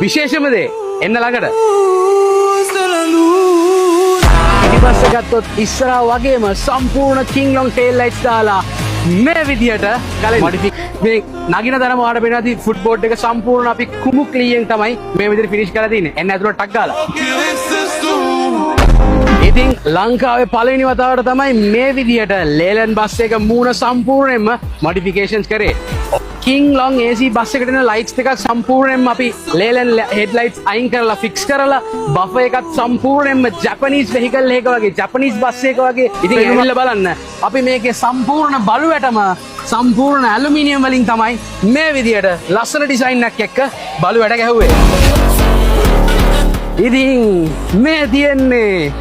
විශේෂම දේ එන්න ළඟට. පිටිපස්ස ගත්තොත් ඉස්සරහා වගේම සම්පූර්ණ King Long tail lights දාලා මේ විදියට මේ නගින දරම ඔයාලට පේනවා ඇති ෆුට්බෝඩ් එක සම්පූර්ණ අපි කුමු ක්ලීයෙන් තමයි මේ විදියට ෆිනිෂ් කරලා තින්නේ. එන්න ඇතුළට ටක් ගාලා. ඉතින් ලංකාවේ පළවෙනි වතාවට තමයි මේ විදියට ලේලන් බස් එක මූණ සම්පූර්ණයෙන්ම මොඩිෆිකේෂන්ස් කරේ. King Long AC බස් එකට එන ලයිට්ස් දෙකක් සම්පූර්ණයෙන්ම අපි ලේලන් හෙඩ්ලයිට්ස් අයින් කරලා ෆික්ස් කරලා බෆර් එකත් සම්පූර්ණයෙන්ම ජපනීස් වෙහිකල් එකක වගේ ජපනීස් බස් එකක වගේ. ඉතින් ඇවිල්ලා බලන්න අපි මේකේ සම්පූර්ණ බලු වැටම සම්පූර්ණ ඇලුමිනියම් වලින් තමයි මේ විදියට ලස්සන ඩිසයින් එකක් එක්ක බලු වැට ගැහුවේ. ඉතින් මේ තියෙන්නේ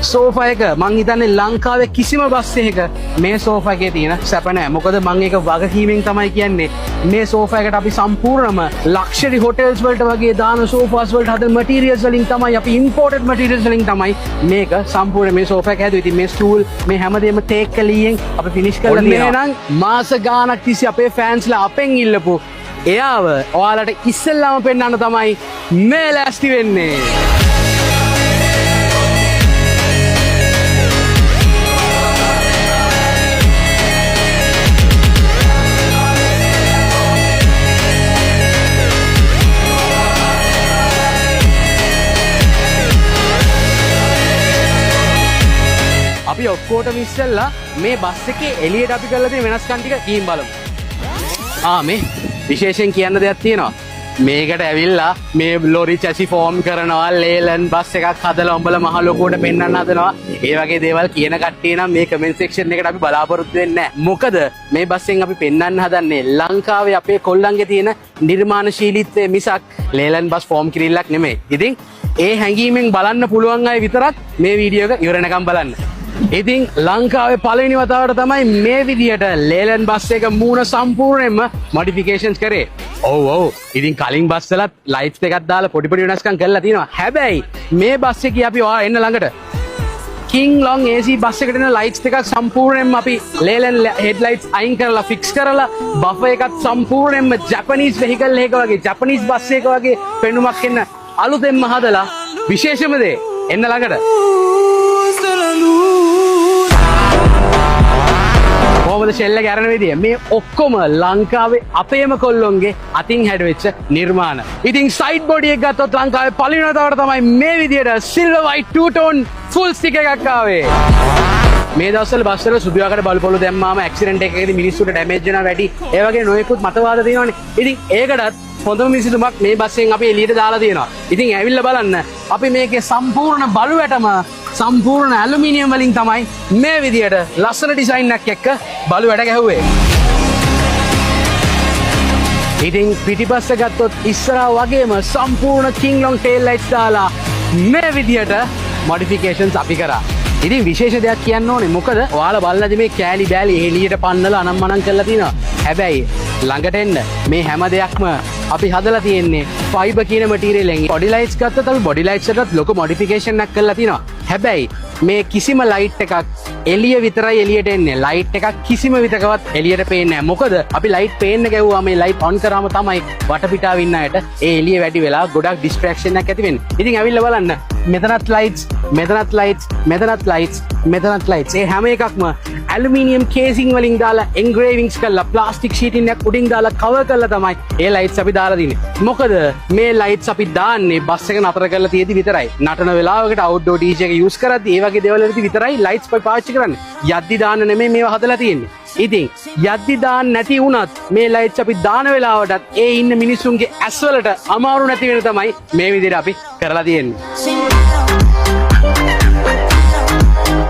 සෝෆා එක මං හිතන්නේ ලංකාවේ කිසිම බස් එකක මේ සෝෆා එකේ තියෙන සැප නැහැ. මොකද මං ඒක වගකීමෙන් තමයි කියන්නේ. මේ සෝෆා එකට අපි සම්පූර්ණම ලක්ෂරි හොටෙල්ස් වලට වගේ දාන සෝෆාස් වලට හදන මැටීරියල්ස් වලින් තමයි අපි ඉම්පෝර්ටඩ් මැටීරියල්ස් වලින් තමයි මේක සම්පූර්ණ මේ සෝෆා එක හැදුවේ. ඉතින් මේ ස්ටූල් මේ හැමදේම ටේක් කලියෙන් අපි ෆිනිෂ් කරලා තියෙනවා. එහෙනම් මාස ගාණක් තිස්සේ අපේ ෆෑන්ස්ලා අපෙන් ඉල්ලපු එයාව ඔයාලට ඉස්සෙල්ලාම පෙන්වන්න තමයි මේ ලෑස්ති වෙන්නේ. අපි ඔක්කොටම ඉස්සෙල්ලා මේ බස් එකේ එළියට අපි කරලා තියෙන වෙනස්කම් ටික කීම් බලමු. මේ විශේෂයෙන් කියන්න දෙයක් තියෙනවා. මේකට ඇවිල්ලා මේ ලොරි චැසි ෆෝම් කරනවා ලේලන් බස් එකක් හදලා උඹලා මහ ලොකුවට පෙන්වන්න හදනවා. ඒ වගේ දේවල් කියන කට්ටිය නම් මේ කමෙන්ට් සෙක්ෂන් එකට අපි බලාපොරොත්තු වෙන්නේ නැහැ. මොකද මේ බස්ෙන් අපි පෙන්වන්න හදන්නේ ලංකාවේ අපේ කොල්ලන්ගේ තියෙන නිර්මාණශීලීත්වය මිසක් ලේලන් බස් ෆෝම් කිරිල්ලක් නෙමෙයි. ඉතින් ඒ හැඟීමෙන් බලන්න පුළුවන් අය විතරක් මේ වීඩියෝ එක ඉවර වෙනකම් බලන්න. ඉතින් ලංකාවේ පළවෙනි වතාවට තමයි මේ විදියට ලේලන් බස් එක මූණ සම්පූර්ණයෙන්ම මොඩිෆිකේෂන්ස් කරේ. ඔව් ඉතින් කලින් බස් වලත් ලයිට්ස් දෙකක් දාලා පොඩි පොඩි වෙනස්කම් කරලා තියෙනවා. හැබැයි මේ බස් එකේ අපි ඔයා එන්න ළඟට King Long AC බස් එකට එන ලයිට්ස් දෙකක් සම්පූර්ණයෙන්ම අපි ලේලන් හෙඩ්ලයිට්ස් අයින් කරලා ෆික්ස් කරලා බෆර් එකත් සම්පූර්ණයෙන්ම ජපනීස් වෙහිකල් එකක වගේ ජපනීස් බස් එකක වගේ පෙනුමක් එන්න අලුතෙන්ම හදලා විශේෂම දේ එන්න ළඟට කොහොමද ෂෙල් එක අරන විදිය මේ ඔක්කොම ලංකාවේ අපේම කොල්ලොන්ගේ අතින් හැඩවෙච්ච නිර්මාණ. ඉතින් සයිඩ් බොඩි එක ගත්තොත් ලංකාවේ පළවෙනි වතාවට තමයි මේ විදියට silver white to tone full stiff එකක් ආවේ. මේ දවස්වල බස් වල සුදු ආකාර බලු පොළු දැම්මාම ඇක්සිඩන්ට් එකකදී මිනිස්සුන්ට ඩැමේජ් වෙනවා වැඩි. ඒ වගේ නොයෙකුත් මතවාද තියෙනවානේ. ඉතින් ඒකටත් හොඳම විසඳුමක් මේ බස්යෙන් අපි එළියට දාලා තියෙනවා. ඉතින් ඇවිල්ලා බලන්න අපි මේකේ සම්පූර්ණ බලු වැටම සම්පූර්ණ ඇලුමිනියම් වලින් තමයි මේ විදියට ලස්සන ඩිසයින් එකක් එක්ක බලු වැට ගැහුවේ. ඉතින් පිටිපස්ස ගත්තොත් ඉස්සරහා වගේම සම්පූර්ණ King Long tail lights දාලා මේ විදියට මොඩිෆිකේෂන්ස් අපි කරා. ඉතින් විශේෂ දෙයක් කියන්න ඕනේ. මොකද ඔයාලා බලලාද මේ කෑලි බෑලි එළියට පන්නලා අනම්මනම් කරලා තිනවා. හැබැයි ළඟට එන්න මේ හැම දෙයක්ම අපි හදලා තියෙන්නේ ෆයිබර් කියන මැටීරියල් එකෙන්. බොඩි ලයිට්ස් ගත්තත් අපි බොඩි ලයිට්ස් එකටත් ලොකු මොඩිෆිකේෂන් එකක් කරලා තිනවා. හැබැයි මේ කිසිම ලයිට් එකක් එළිය විතරයි එළියට එන්නේ. ලයිට් එකක් කිසිම විතකවත් එළියට පේන්නේ නැහැ. මොකද අපි ලයිට් පේන්න ගැව්වා මේ ලයිට් ඔන් කරාම තමයි වටපිටාව ඉන්න අයට ඒ එළිය වැඩි වෙලා ගොඩක් ඩිස්ට්‍රැක්ෂන් එකක් ඇති වෙන්නේ. ඉතින් ඇවිල්ලා බලන්න මෙතනත් ලයිට්ස් මෙතනත් ලයිට්ස් මෙතනත් ලයිට්ස් මෙතනත් ලයිට්ස් ඒ හැම එකක්ම ඇලුමිනියම් කේසින් වලින් දාලා එන්ග්‍රේවින්ග්ස් කරලා ප්ලාස්ටික් ෂීටින් එකක් උඩින් දාලා කවර් කරලා තමයි ඒ ලයිට්ස් අපි දාලා දින්නේ. මොකද මේ ලයිට්ස් අපි දාන්නේ බස් එක නතර කරලා තියෙදි විතරයි. නටන වෙලාවකට අවුට්ඩෝර් DJ එක යූස් කරද්දි ඒ වගේ දේවල් වලදී විතරයි ලයිට්ස් පාවිච්චි කරන්නේ. යද්දි දාන්න නෙමෙයි මේවා හදලා තියෙන්නේ. ඉතින් යද්දි දාන්න නැති වුණත් මේ ලයිට්ස් අපි දාන වෙලාවටත් ඒ ඉන්න මිනිස්සුන්ගේ ඇස් වලට අමාරු නැති වෙන තමයි මේ විදිහට අපි කරලා තියෙන්නේ.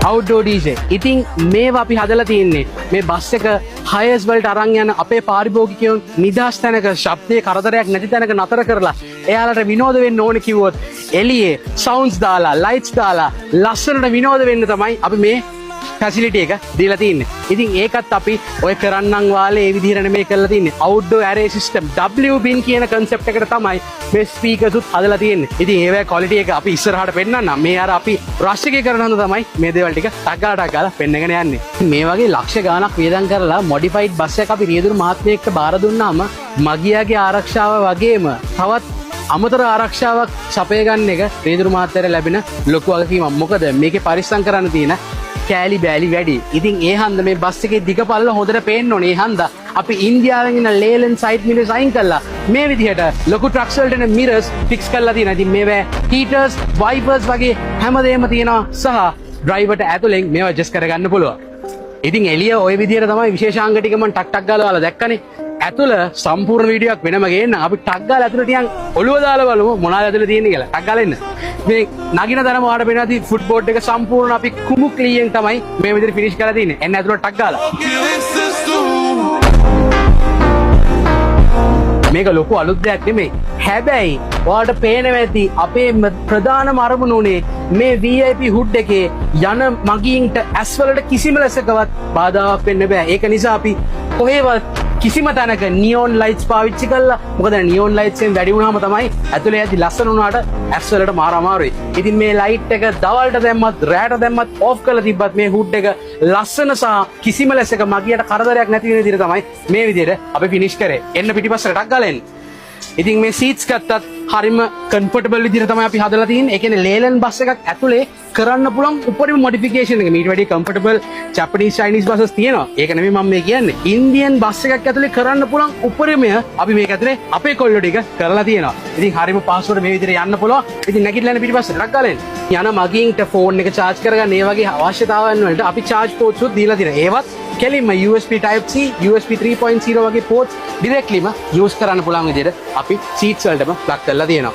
අවුට්ඩෝර් DJ. ඉතින් මේවා අපි හදලා තියෙන්නේ මේ බස් එක හයර්ස් වලට අරන් යන අපේ පාරිභෝගිකයන් නිදහස් තැනක ශබ්දයේ කරදරයක් නැති තැනක නතර කරලා එයාලට විනෝද වෙන්න ඕනේ කිව්වොත් එළියේ සවුන්ඩ්ස් දාලා ලයිට්ස් දාලා ලස්සනට විනෝද වෙන්න තමයි අපි මේ ෆැසිලිටි එක දීලා තින්නේ. ඉතින් ඒකත් අපි ඔය කරන්නම් වාලේ ඒ විදිහට නෙමෙයි කරලා තින්නේ. අවුට්ඩෝර් ඇරේ සිස්ටම් WBIN කියන concept එකට තමයි මේ ස්පීකර්ස් උත් හදලා තියෙන්නේ. ඉතින් ඒවැ quality එක අපි ඉස්සරහට පෙන්නන්නම්. මේ අර අපි rush එකේ කරන හඳ තමයි මේ දේවල් ටික ටක් ගාලා පෙන්නගෙන යන්නේ. මේ වගේ ලක්ෂ ගාණක් වියදම් කරලා modified බස් එකක් අපි රියදුරු මහත්මියෙක්ට බාර දුන්නාම මගියාගේ ආරක්ෂාව වගේම තවත් අමතර ආරක්ෂාවක් සපය ගන්න එක රියදුරු මහත්තයාට ලැබෙන ලොකු වගකීමක්. මොකද මේකේ පරිස්සම් කරන්න තියෙන කෑලි බෑලි වැඩි. ඉතින් ඒ හන්ද මේ බස් එකේ දිග පල්ල හොඳට පේන්න ඕනේ. ඒ හන්ද අපි ඉන්දියාවෙන් ඉන්න ලේලන් සයිඩ් මිරර්ස් අයින් කළා. මේ විදිහට ලොකු ට්‍රක්ස් වලට එන මිරර්ස් ෆික්ස් කරලා තියෙනවා. ඉතින් මේවා හීටර්ස්, වයිපර්ස් වගේ හැමදේම තියෙනවා සහ ඩ්‍රයිවර්ට ඇතුලෙන් මේවා ඇඩ්ජස්ට් කරගන්න පුළුවන්. ඉතින් එළිය ওই විදිහට තමයි විශේෂාංග ටික මම ටක් ටක් ගාලා ඔයාලා දැක්කනේ. ඇතුළ සම්පූර්ණ වීඩියෝවක් වෙනම ගේන්න. අපි ටක් ගාලා ඇතුළ ටිකක් ඔළුව දාලා බලමු මොනවද ඇතුළ තියෙන්නේ කියලා. ටක් ගාලා එන්න. මේ නගින තරම ඔයාලට පේනවා ඇති ෆුට් බෝඩ් එක සම්පූර්ණ අපි කුමු ක්ලීයෙන් තමයි මේ විදිහට ෆිනිෂ් කරලා තියෙන්නේ. එන්න ඇතුළ ටක් ගාලා. මේක ලොකු අලුත් දෙයක් නෙමෙයි. හැබැයි ඔයාලට පේනවා ඇති අපේ ප්‍රධානම අරමුණ උනේ මේ VIP හුඩ් එකේ යන මගීන්ට ඇස් වලට කිසිම ලෙසකවත් බාධාවක් වෙන්න බෑ. ඒක නිසා අපි කොහේවත් කිසිම තැනක නියෝන් ලයිට්ස් පාවිච්චි කළා. මොකද නියෝන් ලයිට්ස් එකෙන් වැඩි වුණාම තමයි ඇතුලේ ඇති ලස්සන වුණාට ඇස් වලට මාර අමාරුයි. ඉතින් මේ ලයිට් එක දවල්ට දැම්මත් රැට දැම්මත් ඕෆ් කරලා තිබ්බත් මේ හුඩ් එක ලස්සන සහ කිසිම ලෙසක මගියට කරදරයක් නැති වෙන විදිහට තමයි මේ විදිහට අපි ෆිනිෂ් කරේ. එන්න පිටිපස්සට ටක් ගාලා එන්න. ඉතින් මේ සීට්ස් ගත්තත් හරිම කම්ෆර්ටබල් විදිහට තමයි අපි හදලා තියෙන්නේ. ඒ කියන්නේ ලේලන් බස් එකක් ඇතුලේ කරන්න පුළුවන් උපරිම මොඩිෆිකේෂන් එක. මීට වැඩි කම්ෆර්ටබල් ජපනීස් චයිනීස් බසස් තියෙනවා. ඒක නෙමෙයි මම මේ කියන්නේ. ඉන්දියන් බස් එකක් ඇතුලේ කරන්න පුළුවන් උපරිමය අපි මේක ඇතුලේ අපේ කොල්ලෝ ටික කරලා තියෙනවා. ඉතින් හරිම පහසුවට මේ විදිහට යන්න පුළුවන්. ඉතින් නැගිටලා යන පිටිපස්සට ටක් ගාලා එන්න. යන මගින්ට ෆෝන් එක charge කරගන්න ඒ වගේ අවශ්‍යතාවයන් වලට අපි charge ports උත් දීලා තියෙනවා. ඒවත් කෙලින්ම USB type C, USB 3.0 වගේ ports directlyම use කරන්න පුළුවන් විදිහට අපි seats වලටම plug කරලා තියෙනවා.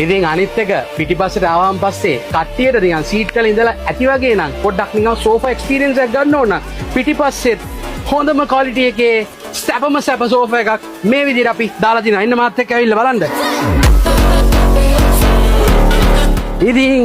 ඉතින් අනිත් එක පිටිපස්සට ආවම පස්සේ කට්ටියට නිකන් සීට් වල ඉඳලා ඇති වගේ නම් පොඩ්ඩක් නිකන් සෝෆා එක්ස්පීරියන්ස් එකක් ගන්න ඕන නම් පිටිපස්සෙත් හොඳම ක්වොලිටි එකේ සැපම සැප සෝෆා එකක් මේ විදිහට අපි දාලා තිනවා. ඉන්න මාත් එක්ක ඇවිල්ලා බලන්න. ඉතින්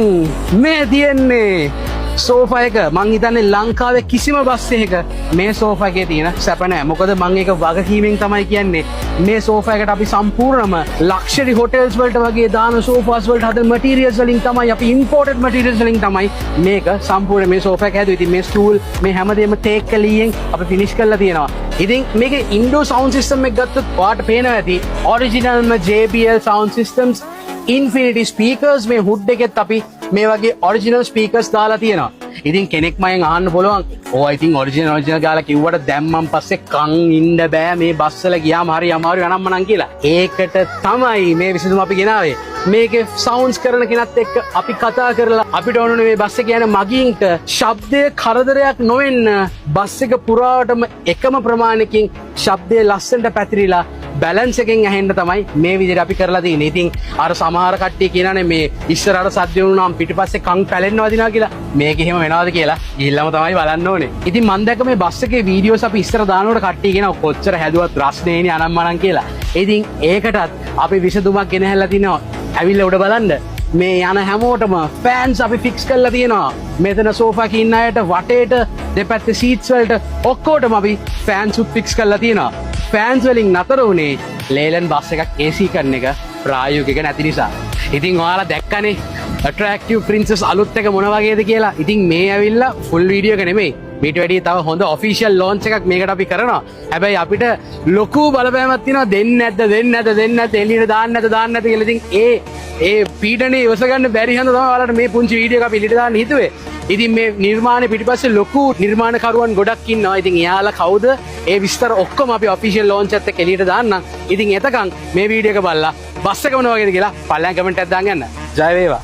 මේ තියෙන්නේ සෝෆා එක මං හිතන්නේ ලංකාවේ කිසිම බස් එකක මේ සෝෆා එකේ තියෙන සැප නැහැ. මොකද මං ඒක වගකීමෙන් තමයි කියන්නේ. මේ සෝෆා එකට අපි සම්පූර්ණම ලක්ෂරි හොටෙල්ස් වලට වගේ දාන සෝෆාස් වලට හදන මැටීරියල්ස් වලින් තමයි අපි ඉම්පෝර්ටඩ් මැටීරියල්ස් වලින් තමයි මේක සම්පූර්ණ මේ සෝෆා එක හැදුවේ. ඉතින් මේ ස්ටූල් මේ හැමදේම ටේක් කලියෙන් අපි ෆිනිෂ් කරලා තියෙනවා. ඉතින් මේකේ ඉන්ඩෝ සවුන්ඩ් සිස්ටම් එක ගත්තොත් ඔයාලට පේනවා ඇති ඔරිජිනල්ම JBL sound systems infinity speakers මේ හුඩ් එකෙත් අපි මේ වගේ ඔරිජිනල් ස්පීකර්ස් දාලා තියෙනවා. ඉතින් කෙනෙක් මයෙන් අහන්න පුළුවන් ඕ ඉතින් ඔරිජිනල් ගාලා කිව්වට දැම්මන් පස්සේ කන් ඉන්න බෑ මේ බස් වල ගියාම හරි අමාරු අනම්මනම් කියලා. ඒකට තමයි මේ විසඳුම අපි ගෙනාවේ. මේකේ සවුන්ඩ්ස් කරන කෙනත් එක්ක අපි කතා කරලා අපිට ඕනුනේ මේ බස් එක යන මගීන්ට ශබ්දයේ කරදරයක් නොවෙන්න බස් එක පුරාවටම එකම ප්‍රමාණයකින් ශබ්දයේ ලස්සනට පැතිරිලා බැලන්ස් එකෙන් ඇහෙන්න තමයි මේ විදිහට අපි කරලා තියෙන්නේ. ඉතින් අර සමහර කට්ටිය කියනනේ මේ ඉස්සරහට සද්ද වුණාම පිටිපස්සේ කන් පැලෙන්න වදිනවා කියලා. මේක එහෙම වෙනවද කියලා ගිහිල්ලාම තමයි බලන්න ඕනේ. ඉතින් මම දැක්ක මේ බස් එකේ වීඩියෝස් අපි ඉස්සර දානකොට කට්ටිය කියනවා කොච්චර හැදුවත් රස්නේනේ අනම්මනම් කියලා. ඉතින් ඒකටත් අපි විසඳුමක් ගෙනහැල්ලා තිනවා. ඇවිල්ලා උඩ බලන්න. මේ යන හැමෝටම ෆෑන්ස් අපි ෆික්ස් කරලා තියෙනවා. මෙතන සෝෆා එකේ ඉන්න අයට වටේට දෙපැත්තේ සීට්ස් වලට ඔක්කොටම අපි ෆෑන්ස් උත් ෆික්ස් කරලා තියෙනවා. ෆෑන්ස් වලින් නතර වුණේ ලේලන් බස් එකක් AC කරන එක ප්‍රායෝගික නැති නිසා. ඉතින් ඔයාලා දැක්කනේ ඇට්‍රැක්ටිව් ප්‍රින්සස් අලුත් එක මොන වගේද කියලා. ඉතින් මේ ඇවිල්ලා ෆුල් වීඩියෝ එක නෙමෙයි. මීට වැඩිය තව හොඳ ඔෆිෂියල් ලොන්ච් එකක් මේකට අපි කරනවා. හැබැයි අපිට ලොකු බලපෑමක් තියෙනවා දෙන්නේ නැද්ද එළියට දාන්න නැද්ද කියලා. ඉතින් ඒ පීඩනේ ඉවස ගන්න බැරි හින්දා තමයි ඔයාලට මේ පුංචි වීඩියෝ එක අපි එළියට දාන්න හිතුවේ. ඉතින් මේ නිර්මාණය පිටිපස්සේ ලොකු නිර්මාණකරුවන් ගොඩක් ඉන්නවා. ඉතින් එයාලා කවුද? ඒ විස්තර ඔක්කොම අපි ඔෆිෂියල් ලොන්ච් එකත් එක්ක එළියට දාන්නම්. ඉතින් එතකන් මේ වීඩියෝ එක බලලා බස් එක මොන වගේද කියලා පල්ලෙන් කමෙන්ට් එකක් දාන්න යන්න. ජය වේවා.